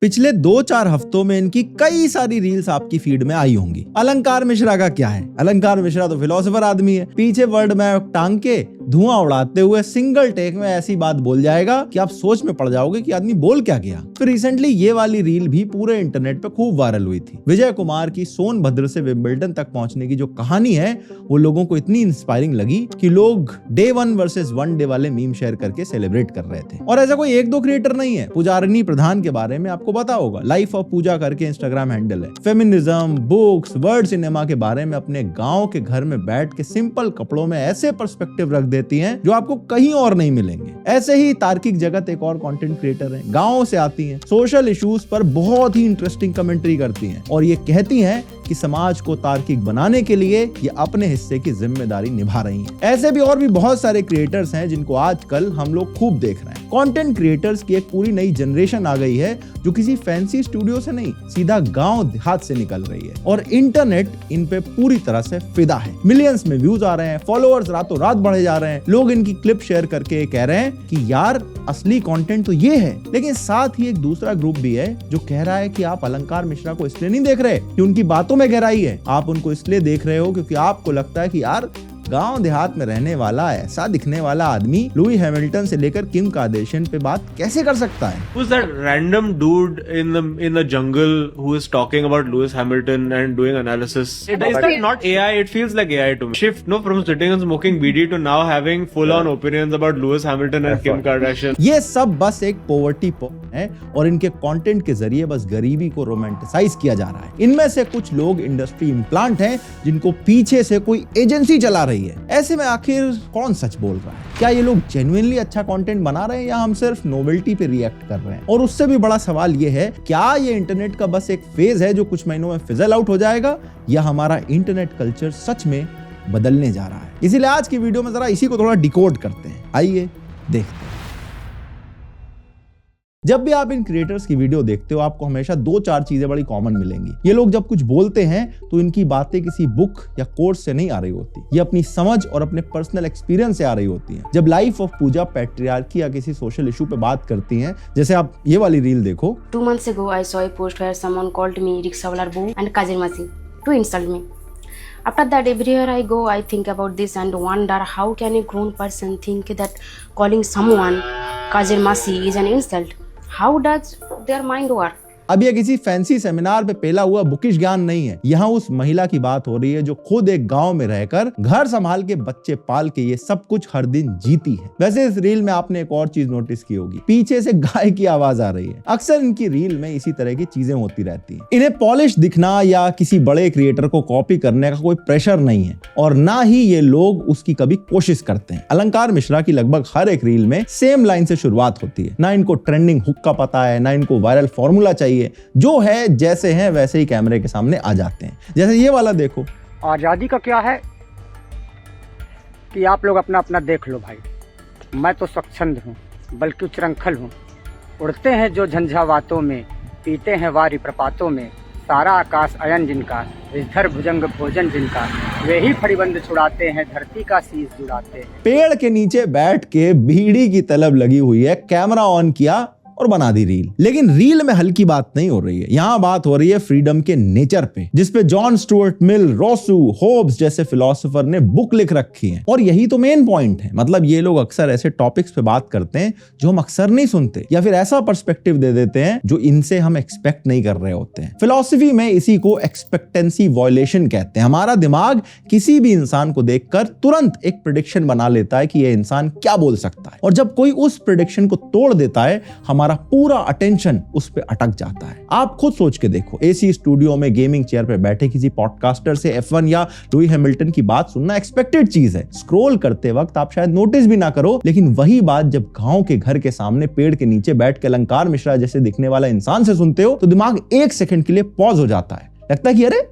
पिछले 2-4 हफ्तों में इनकी कई सारी रील्स आपकी फीड में आई होंगी। अलंकार मिश्रा का क्या है? अलंकार मिश्रा तो फिलोसोफर आदमी है, पीछे वर्ल्ड मैप टांग के धुआं उड़ाते हुए सिंगल टेक में ऐसी बात बोल जाएगा कि आप सोच में पड़ जाओगे कि आदमी बोल क्या गया। फिर रिसेंटली ये वाली रील भी पूरे इंटरनेट पे खूब वायरल हुई थी। विजय कुमार की सोनभद्र से विंबलडन तक पहुंचने की जो कहानी है वो लोगों को इतनी इंस्पायरिंग लगी कि लोग डे 1 वर्सेस 1 डे वाले मीम शेयर करके सेलिब्रेट कर रहे थे। और ऐसा कोई एक दो क्रिएटर नहीं है। पुजारिनी प्रधान के बारे में आपको पता होगा, लाइफ ऑफ पूजा करके इंस्टाग्राम हैंडल है। फेमिनिज्म, बुक्स, वर्ड सिनेमा के बारे में अपने गांव के घर में बैठ के सिंपल कपड़ों में ऐसे पर्सपेक्टिव रख देती हैं जो आपको कहीं और नहीं मिलेंगे। ऐसे ही तार्किक जगत एक और कंटेंट क्रिएटर है, गांव से आती हैं, सोशल इश्यूज पर बहुत ही इंटरेस्टिंग कमेंट्री करती हैं और ये कहती हैं कि समाज को तार्किक बनाने के लिए ये अपने हिस्से की जिम्मेदारी निभा रही हैं। ऐसे भी और भी बहुत सारे क्रिएटर्स हैं जिनको आजकल हम लोग खूब देख रहे हैं। कंटेंट क्रिएटर्स की एक पूरी नई जनरेशन आ गई है जो किसी फैंसी स्टूडियो से नहीं, सीधा गांव देहात से निकल रही है और इंटरनेट इन पे पूरी तरह से फिदा है। मिलियंस में व्यूज आ रहे हैं, फॉलोअर्स रातों रात बढ़े जा रहे हैं। लोग इनकी क्लिप शेयर करके कह रहे हैं कि यार असली कंटेंट तो ये है। लेकिन साथ ही एक दूसरा ग्रुप भी है जो कह रहा है कि आप अलंकार मिश्रा को इसलिए नहीं देख रहे कि उनकी बातों में गहराई है, आप उनको इसलिए देख रहे हो क्योंकि आपको लगता है कि यार गांव देहात में रहने वाला ऐसा दिखने वाला आदमी लुई हैमिल्टन से लेकर किम कार्दाशियन पे बात कैसे कर सकता है? Who's that random dude in the jungle who is talking about Lewis Hamilton and doing analysis? Is that not AI? It feels like AI to me. Shift from sitting and smoking BD to now having full-on opinions about Lewis Hamilton and Kim Kardashian. ये सब बस एक poverty pop है और इनके content के जरिए बस गरीबी को रोमांटिसाइज किया जा रहा है। इनमें से कुछ लोग इंडस्ट्री इम्प्लांट हैं जिनको पीछे से कोई एजेंसी चला रही है। ऐसे में आखिर कौन सच बोल रहा है? क्या ये लोग जेन्युइनली अच्छा कंटेंट बना रहे हैं या हम सिर्फ नोवेल्टी पे रिएक्ट कर रहे हैं? और उससे भी बड़ा सवाल ये है, क्या ये इंटरनेट का बस एक फेज है जो कुछ महीनों में फिजल आउट हो जाएगा या हमारा इंटरनेट कल्चर सच में बदलने जा रहा है? इसीलिए आज की वीडियो में जरा इसी को थोड़ा डिकोड करते हैं। आइए देखते हैं। जब भी आप इन क्रिएटर्स की वीडियो देखते हो आपको हमेशा 2-4 चीजें बड़ी कॉमन मिलेंगी। ये लोग जब कुछ बोलते हैं तो इनकी बातें किसी बुक या कोर्स से नहीं आ रही होती, ये अपनी समझ और अपने पर्सनल एक्सपीरियंस से आ रही होती हैं। जब लाइफ ऑफ पूजा पैट्रियार्की या किसी सोशल इशू पे बात करती हैं, जैसे आप ये वाली रील देखो। 2 months ago I saw a post where someone called me rickshawalar boo and kajirmasi to insult me. After that, everywhere I go, I think about this and wonder how can a grown person think that calling someone kajirmasi is an insult? How does their mind work? अब ये किसी fancy seminar पे पेला हुआ bookish ज्ञान नहीं है। यहाँ उस महिला की बात हो रही है जो खुद एक गांव में रहकर घर संभाल के बच्चे पाल के ये सब कुछ हर दिन जीती है। वैसे इस रील में आपने एक और चीज नोटिस की होगी, पीछे से गाय की आवाज आ रही है। अक्सर इनकी रील में इसी तरह की चीजें होती रहती हैं। इन्हें पॉलिश दिखना या किसी बड़े क्रिएटर को कॉपी करने का कोई प्रेशर नहीं है और ना ही ये लोग उसकी कभी कोशिश करते हैं। अलंकार मिश्रा की लगभग हर एक रील में सेम लाइन से शुरुआत होती है। ना इनको ट्रेंडिंग हुक का पता है, ना इनको वायरल फॉर्मूला चाहिए, जो है जैसे हैं वैसे ही कैमरे के सामने आ जाते हैं। जैसे ये वाला देखो। आजादी का क्या है कि आप लोग अपना अपना देख लो भाई, मैं तो स्वच्छंद हूँ बल्कि उच्चृंखल हूँ। उड़ते हैं जो झंझावातों में, पीते हैं वारी प्रपातों में, सारा आकाश अयन जिनका, विधर भुजंग भोजन जिनका, वे ही फड़ीबंद छुड़ाते हैं, धरती का शीश जुड़ाते हैं। पेड़ के नीचे बैठ के बीड़ी की तलब लगी हुई है, कैमरा ऑन किया और बना दी रील। लेकिन रील में हल्की बात नहीं हो रही है, यहाँ बात हो रही है फ्रीडम के नेचर पे, जिसपे John Stuart Mill, Rossouw, Hobbes जैसे फिलोसोफर ने बुक लिख रखी है। और यही तो मेन पॉइंट है। मतलब ये लोग अक्सर ऐसे टॉपिक्स पे बात करते हैं जो हम अक्सर नहीं सुनते या फिर ऐसा पर्सपेक्टिव दे देते हैं जो इनसे हम एक्सपेक्ट नहीं कर रहे होते हैं। फिलॉसफी में इसी को एक्सपेक्टेंसी वायलेशन कहते हैं। हमारा दिमाग किसी भी इंसान को देखकर तुरंत एक प्रेडिक्शन बना लेता है कि यह इंसान क्या बोल सकता है और जब कोई उस प्रेडिक्शन को तोड़ देता है हमारा पूरा अटेंशन उस पे अटक जाता है। आप खुद सोच के देखो, एसी स्टूडियो में गेमिंग चेयर पे बैठे किसी पॉडकास्टर से F1 या लुई हैमिल्टन की बात सुनना एक्सपेक्टेड चीज है। स्क्रॉल करते वक्त आप शायद नोटिस भी ना करो, लेकिन वही बात जब गांव के घर के सामने पेड़ के नीचे बैठ के अलंकार मिश्रा जैसे दिखने वाला इंसान से सुनते हो तो दिमाग 1 सेकंड के लिए पॉज हो जाता है। लगता है कि अरे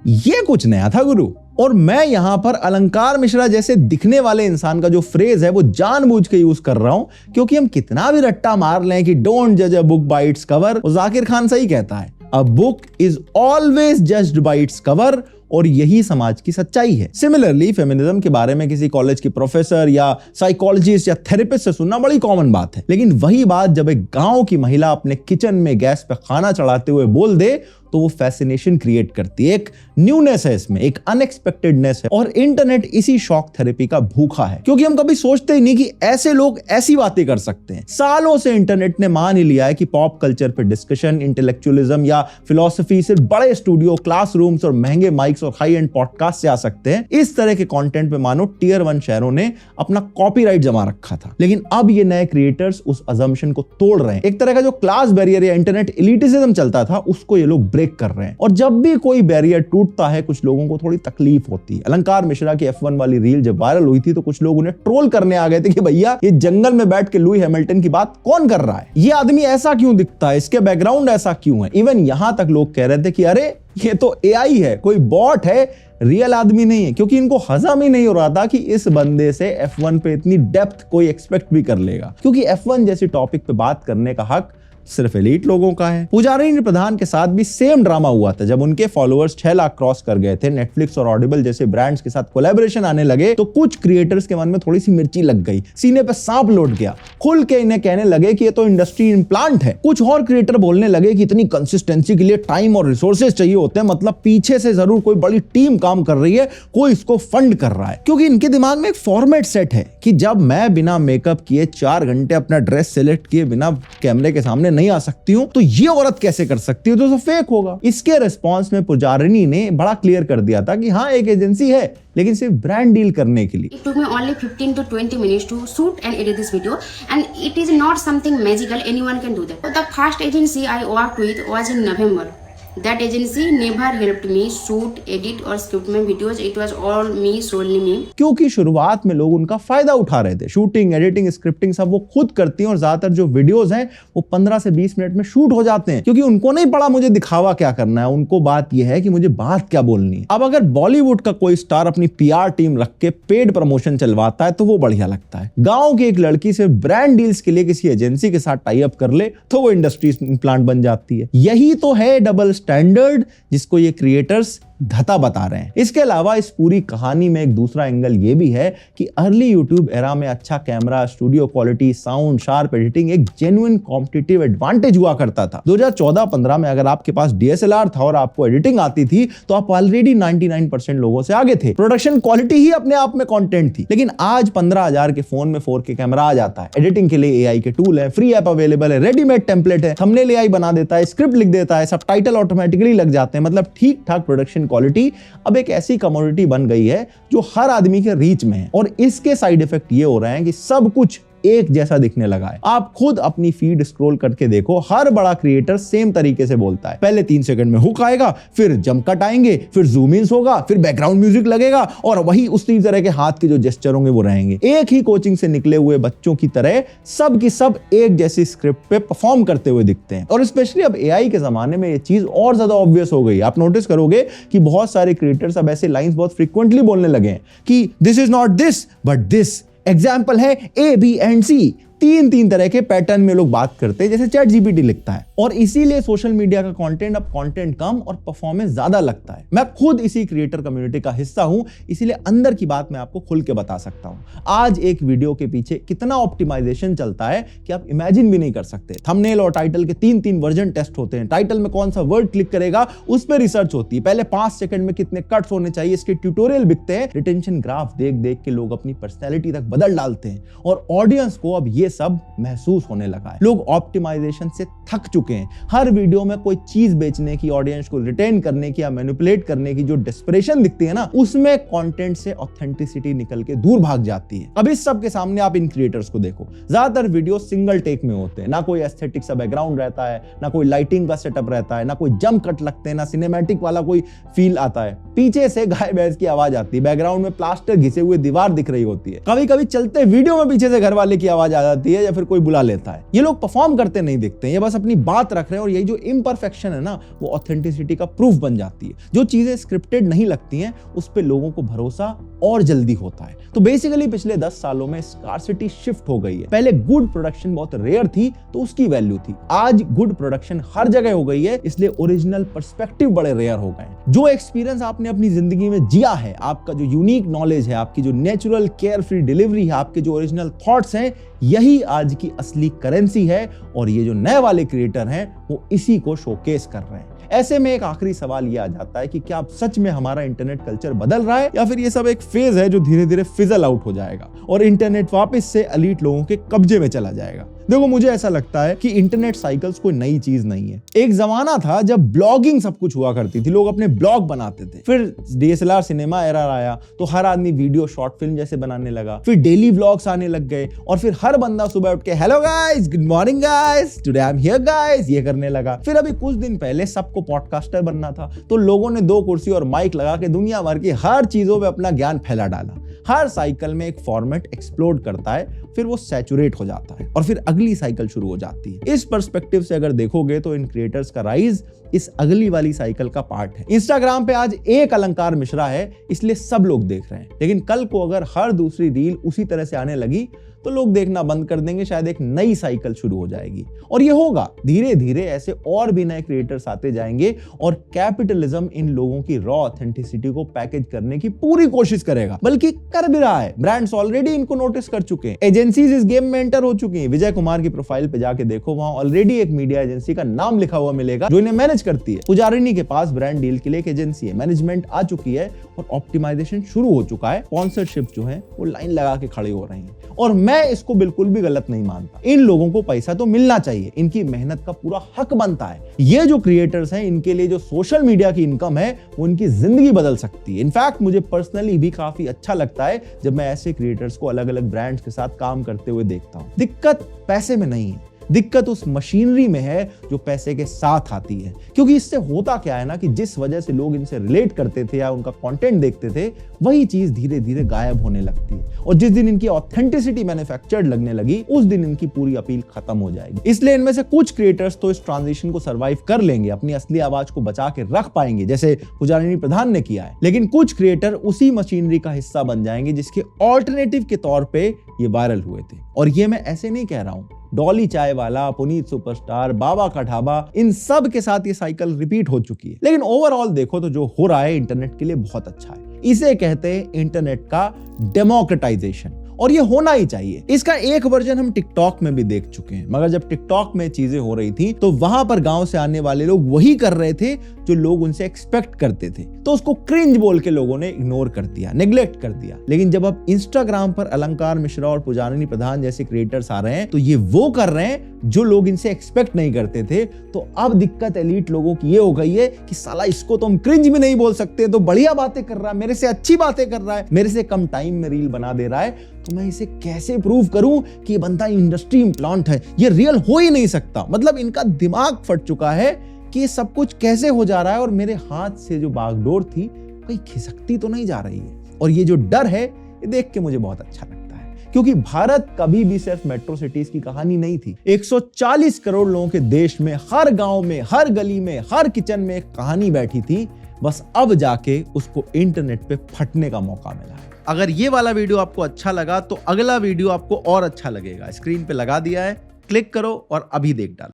ये कुछ नया था गुरु। और मैं यहां पर अलंकार मिश्रा जैसे दिखने वाले इंसान का जो फ्रेज है वो जानबूझ के यूज कर रहा हूं क्योंकि हम कितना भी रट्टा मार लें कि डोंट जज a book by its cover, Zakir Khan सही कहता है, a book is always judged bye its cover और यही समाज की सच्चाई है। सिमिलरली फेमिनिज्म के बारे में किसी कॉलेज के प्रोफेसर या साइकोलॉजिस्ट या थेरेपिस्ट से सुनना बड़ी कॉमन बात है, लेकिन वही बात जब एक गांव की महिला अपने किचन में गैस पे खाना चढ़ाते हुए बोल दे तो वो फैसिनेशन क्रिएट करती है। एक न्यूनेस है इसमें, एक अनएक्सपेक्टेडनेस है, और इंटरनेट इसी शॉक थेरेपी का भूखा है, क्योंकि हम कभी सोचते ही नहीं कि ऐसे लोग ऐसी बातें कर सकते हैं। सालों से इंटरनेट ने मान ही लिया है कि पॉप कल्चर पे डिस्कशन, इंटेलेक्चुअलिज्म या फिलॉसफी सिर्फ बड़े स्टूडियो, क्लासरूम्स और महंगे माइक्स और हाई एंड पॉडकास्ट से आ सकते हैं। इस तरह के कंटेंट पे मानो टियर 1 शहरों ने अपना कॉपीराइट जमा रखा था, लेकिन अब ये नए क्रिएटर्स उस अजम्पशन को तोड़ रहे हैं। एक तरह का जो क्लास बैरियर या इंटरनेट एलिटिज्म चलता था उसको ये लोग ब्रेक कर रहे हैं, और जब भी कोई बैरियर टूटता है कुछ लोगों को थोड़ी तकलीफ होती है। अलंकार मिश्रा की F1 वाली रील जब वायरल हुई थी तो कुछ लोग उन्हें ट्रोल करने आ गए थे कि भैया ये जंगल में बैठ के लुई हैमिल्टन की बात कौन कर रहा है, ये आदमी ऐसा क्यों दिखता है, इसके बैकग्राउंड ऐसा क्यों है। इवन यहां तक लोग कह रहे थे कि अरे ये तो AI है, कोई बॉट है, रियल आदमी नहीं है, क्योंकि इनको हजम ही नहीं हो रहा था कि इस बंदे से F1 पे इतनी डेप्थ कोई एक्सपेक्ट भी कर लेगा, क्योंकि F1 जैसी टॉपिक पे बात करने का हक सिर्फ एलीट लोगों का है। पुजारिनी प्रधान के साथ भी सेम ड्रामा हुआ था। जब उनके फॉलोअर्स 6 लाख क्रॉस कर गए थे, नेटफ्लिक्स और ऑडिबल जैसे ब्रांड्स के साथ कोलैबोरेशन आने लगे, तो कुछ क्रिएटर्स के मन में थोड़ी सी मिर्ची लग गई, सीने पे सांप लौट गया, खुल के इन्हें कहने लगे कि ये तो इंडस्ट्री इम्प्लांट है। कुछ और क्रिएटर बोलने लगे कि इतनी कंसिस्टेंसी के लिए टाइम और रिसोर्सेज चाहिए होते हैं, मतलब पीछे से जरूर कोई बड़ी टीम काम कर रही है, कोई इसको फंड कर रहा है, क्योंकि इनके दिमाग में एक फॉर्मेट सेट है कि जब मैं बिना मेकअप किए 4 घंटे अपना ड्रेस सेलेक्ट किए बिना कैमरे के सामने नहीं आ सकती हूं, तो ये औरत कैसे कर सकती है, तो फेक होगा। इसके रिस्पॉन्स में पुजारिनी ने बड़ा क्लियर कर दिया था कि हाँ एक एजेंसी है, लेकिन सिर्फ ब्रांड डील करने के लिए। It took me only 15 to 20 minutes to shoot and edit this video, and it is not something magical, anyone can do that. So the first agency I worked with was in November. That agency never helped me shoot, edit or script my videos. It was all me, solely me. क्योंकि शुरुआत में लोग उनका फायदा उठा रहे थे। Shooting, editing, scripting सब वो खुद करती हैं, और ज्यादातर जो वीडियोस हैं वो 15 से 20 मिनट में शूट हो जाते हैं, क्योंकि उनको नहीं पड़ा मुझे दिखावा क्या करना है, उनको बात यह है कि मुझे बात क्या बोलनी है। अब अगर बॉलीवुड का कोई स्टार अपनी PR टीम रख के पेड प्रमोशन चलवाता है तो वो बढ़िया लगता है। गांव की एक लड़की से ब्रांड डील्स के लिए किसी एजेंसी के साथ टाई अप कर ले तो वो इंडस्ट्री प्लांट बन जाती है। यही तो है डबल स्टैंडर्ड जिसको ये क्रिएटर्स धता बता रहे हैं। इसके अलावा इस पूरी कहानी में एक दूसरा एंगल ये भी है कि अर्ली यूट्यूब एरा में अच्छा camera, studio quality, sound, sharp editing एक जेन्युइन कॉम्पिटिटिव एडवांटेज हुआ करता था। 2014-15 में अगर आपके पास DSLR था और आपको एडिटिंग आती थी तो आप ऑलरेडी 99% लोगों से आगे थे। प्रोडक्शन क्वालिटी ही अपने आप में कंटेंट थी। लेकिन आज 15,000 के फोन में 4K कैमरा आ जाता है, एडिटिंग के लिए AI के टूल है, फ्री ऐप अवेलेबल है, रेडीमेड टेम्पलेट है, थंबनेल AI बना देता है, स्क्रिप्ट लिख देता है, सबटाइटल ऑटोमेटिकली लग जाते हैं, मतलब ठीक ठाक प्रोडक्शन क्वालिटी अब एक ऐसी कमोडिटी बन गई है जो हर आदमी के रीच में है। और इसके साइड इफेक्ट ये हो रहे हैं कि सब कुछ एक जैसा दिखने लगा है। आप खुद अपनी फीड स्क्रॉल करके देखो, हर बड़ा क्रिएटर सेम तरीके से बोलता है। पहले 3 सेकंड में हुक आएगा, फिर जंप कट आएंगे, फिर जूम इन होगा, फिर बैकग्राउंड म्यूजिक लगेगा, और वही उसी तरह के हाथ के जो जेस्चर होंगे वो रहेंगे। एक ही कोचिंग से निकले हुए बच्चों की तरह सब की सब एक जैसी स्क्रिप्ट पे परफॉर्म करते हुए दिखते हैं। और स्पेशली अब AI के जमाने में ये चीज और ज्यादा ऑब्वियस हो गई। आप नोटिस करोगे कि बहुत सारे क्रिएटर्स अब ऐसे लाइंस बहुत फ्रीक्वेंटली बोलने लगे हैं कि this is not this but this. Example है A, B and C। 3 तरह के पैटर्न में लोग बात करते हैं, जैसे ChatGPT लिखता है। और इसीलिए सोशल मीडिया का कंटेंट अब कंटेंट कम और परफॉर्मेंस ज्यादा लगता है। मैं खुद इसी क्रिएटर कम्युनिटी का हिस्सा हूं, इसीलिए अंदर की बात मैं आपको खुल के बता सकता हूं। आज एक वीडियो के पीछे कितना ऑप्टिमाइजेशन चलता है कि आप इमेजिन भी नहीं कर सकते। थंबनेल और टाइटल के 3 वर्जन टेस्ट होते हैं। टाइटल में कौन सा वर्ड क्लिक करेगा उस पर रिसर्च होती है। पहले 5 सेकंड में कितने कट्स होने चाहिए इसके ट्यूटोरियल बिकते हैं। रिटेंशन ग्राफ देख देख के लोग अपनी पर्सनैलिटी तक बदल डालते हैं, और ऑडियंस को अब ये सब महसूस होने लगा है। लोग ऑप्टिमाइजेशन से थक चुके हैं। हर वीडियो में कोई चीज बेचने की, ऑडियंस को रिटेन करने की या मैनिपुलेट करने की जो डेस्परेशन दिखती है ना, उसमें कंटेंट से ऑथेंटिसिटी निकल के दूर भाग जाती है। अब इस सब के सामने आप इन क्रिएटर्स को देखो, ज्यादातर वीडियो सिंगल टेक में होते हैं। ना कोई एस्थेटिक सा बैकग्राउंड रहता है, ना कोई लाइटिंग का सेटअप रहता है, ना कोई जंप कट लगते हैं, ना सिनेमैटिक वाला कोई फील आता है। पीछे से गाय भैंस की आवाज आती है, बैकग्राउंड में प्लास्टर घिसे हुए दीवार दिख रही होती है, कभी कभी चलते वीडियो में पीछे से घर वाले की आवाज आ जाती है या फिर कोई बुला लेता है। ये लोग परफॉर्म करते नहीं दिखते, ये बस अपनी बात रख रहे हैं। और यही जो इम्परफेक्शन है ना, वो ऑथेंटिसिटी का प्रूफ बन जाती है। जो चीजें स्क्रिप्टेड नहीं लगती हैं उस पे लोगों को भरोसा और जल्दी होता है। तो बेसिकली पिछले 10 सालों में स्कार्सिटी शिफ्ट हो गई है। पहले गुड प्रोडक्शन बहुत रेयर थी तो उसकी वैल्यू थी, आज गुड प्रोडक्शन हर जगह हो गई है, इसलिए ओरिजिनल पर्सपेक्टिव बड़े रेयर हो गए। जो एक्सपीरियंस आपने अपनी जिंदगी में जिया है, आपका जो यूनिक नॉलेज है, आपकी जो नेचुरल केयर फ्री डिलीवरी है, आपके जो ओरिजिनल थॉट्स हैं, यही आज की असली करेंसी है और ये जो नए वाले क्रिएटर हैं वो इसी को शोकेस कर रहे हैं। ऐसे में एक आखिरी सवाल ये आ जाता है कि क्या अब सच में हमारा इंटरनेट कल्चर बदल रहा है या फिर ये सब एक फेज है जो धीरे धीरे फिजल आउट हो जाएगा और इंटरनेट वापस से एलीट लोगों के कब्जे में चला जाएगा। देखो, मुझे ऐसा लगता है कि इंटरनेट साइकिल्स कोई नई चीज नहीं है। एक जमाना था जब ब्लॉगिंग सब कुछ हुआ करती थी, लोग अपने ब्लॉग बनाते थे। फिर DSLR सिनेमा एरा आया तो हर आदमी वीडियो शॉर्ट फिल्म जैसे बनाने लगा। फिर डेली व्लॉग्स आने लग गए और फिर हर बंदा सुबह उठ के hello guys, good morning guys, today I am here guys ये करने लगा। फिर अभी कुछ दिन पहले सबको पॉडकास्टर बनना था तो लोगों ने 2 कुर्सी और माइक लगा के दुनिया भर की हर चीजों पे अपना ज्ञान फैला डाला। हर साइकिल में एक फॉर्मेट एक्सप्लोड करता है, फिर वो सैचुरेट हो जाता है और फिर अगली साइकिल शुरू हो जाती है। इस पर्सपेक्टिव से अगर देखोगे तो इन क्रिएटर्स का राइज इस अगली वाली साइकिल का पार्ट है। इंस्टाग्राम पे आज एक अलंकार मिश्रा है इसलिए सब लोग देख रहे हैं, लेकिन कल को अगर हर दूसरी रील उसी तरह से आने लगी तो लोग देखना बंद कर देंगे, शायद एक नई साइकिल शुरू हो जाएगी। और ये होगा धीरे धीरे, ऐसे और भी नए क्रिएटर्स आते जाएंगे और कैपिटलिज्म इन लोगों की रॉ ऑथेंटिसिटी को पैकेज करने की पूरी कोशिश करेगा, बल्कि कर भी रहा है। ब्रांड्स ऑलरेडी इनको नोटिस कर चुके हैं, एजेंसीज इस गेम में एंटर हो चुकी हैं। विजय कुमार की प्रोफाइल पे जाके देखो, वहां ऑलरेडी एक मीडिया एजेंसी का नाम लिखा हुआ मिलेगा जो इन्हें मैनेज करती है। पुजारिनी के पास ब्रांड डील के लिए एक एजेंसी है, मैनेजमेंट आ चुकी है और ऑप्टिमाइजेशन शुरू हो चुका है। स्पॉन्सरशिप जो है वो लाइन लगा के खड़े हो रहे हैं और मैं इसको बिल्कुल भी गलत नहीं मानता। इन लोगों को पैसा तो मिलना चाहिए, इनकी मेहनत का पूरा हक बनता है। ये जो क्रिएटर्स हैं, इनके लिए जो सोशल मीडिया की इनकम है वो इनकी जिंदगी बदल सकती है। इनफैक्ट मुझे पर्सनली भी काफी अच्छा लगता है जब मैं ऐसे क्रिएटर्स को अलग अलग ब्रांड्स के साथ काम करते हुए देखता हूं। दिक्कत पैसे में नहीं है, दिक्कत उस मशीनरी में है जो पैसे के साथ आती है। क्योंकि इससे होता क्या है ना कि जिस वजह से लोग इनसे रिलेट करते थे या उनका कंटेंट देखते थे, वही चीज धीरे धीरे गायब होने लगती है और जिस दिन इनकी ऑथेंटिसिटी मैन्युफैक्चर्ड लगने लगी उस दिन इनकी पूरी अपील खत्म हो जाएगी। इसलिए इनमें से कुछ क्रिएटर्स तो इस ट्रांजिशन को सर्वाइव कर लेंगे, अपनी असली आवाज को बचा के रख पाएंगे, जैसे पुजारिनी प्रधान ने किया है। लेकिन कुछ क्रिएटर उसी मशीनरी का हिस्सा बन जाएंगे जिसके ऑल्टरनेटिव के तौर पे ये वायरल हुए थे। और ये मैं ऐसे नहीं कह रहा हूं, डॉली चाय वाला, पुनीत सुपरस्टार, बाबा का ढाबा, इन सब के साथ ये साइकिल रिपीट हो चुकी है। लेकिन ओवरऑल देखो तो जो हो रहा है इंटरनेट के लिए बहुत अच्छा है। इसे कहते हैं इंटरनेट का डेमोक्रेटाइजेशन और ये होना ही चाहिए। इसका एक वर्जन हम टिकटॉक में भी देख चुके हैं, मगर जब टिकटॉक में चीजें हो रही थी तो वहां पर गांव से आने वाले लोग वही कर रहे थे जो लोग उनसे एक्सपेक्ट करते थे, तो उसको क्रिंज बोल के लोगों ने इग्नोर कर दिया, नेग्लेक्ट कर दिया। लेकिन जब अब इंस्टाग्राम पर अलंकार मिश्रा और पुजारिनी प्रधान जैसे क्रिएटर्स आ रहे हैं तो ये वो कर रहे हैं जो लोग इनसे एक्सपेक्ट नहीं करते थे। तो अब दिक्कत एलीट लोगों की ये हो गई है कि साला इसको तो हम क्रिंज भी नहीं बोल सकते, तो बढ़िया बातें कर रहा है, मेरे से अच्छी बातें कर रहा है, मेरे से कम टाइम में रील बना दे रहा है, तो मैं इसे कैसे प्रूव करूं कि ये बंदा इंडस्ट्री इम्प्लांट है, ये रियल हो ही नहीं सकता। मतलब इनका दिमाग फट चुका है कि ये सब कुछ कैसे हो जा रहा है और मेरे हाथ से जो बागडोर थी कहीं खिसकती तो नहीं जा रही है। और ये जो डर है ये देख के मुझे बहुत अच्छा लगता है, क्योंकि भारत कभी भी सिर्फ मेट्रो सिटीज की कहानी नहीं थी। 140 करोड़ लोगों के देश में हर गांव में, हर गली में, हर किचन में एक कहानी बैठी थी, बस अब जाके उसको इंटरनेट पे फटने का मौका मिला है। अगर ये वाला वीडियो आपको अच्छा लगा तो अगला वीडियो आपको और अच्छा लगेगा। स्क्रीन पे लगा दिया है, क्लिक करो और अभी देख डालो।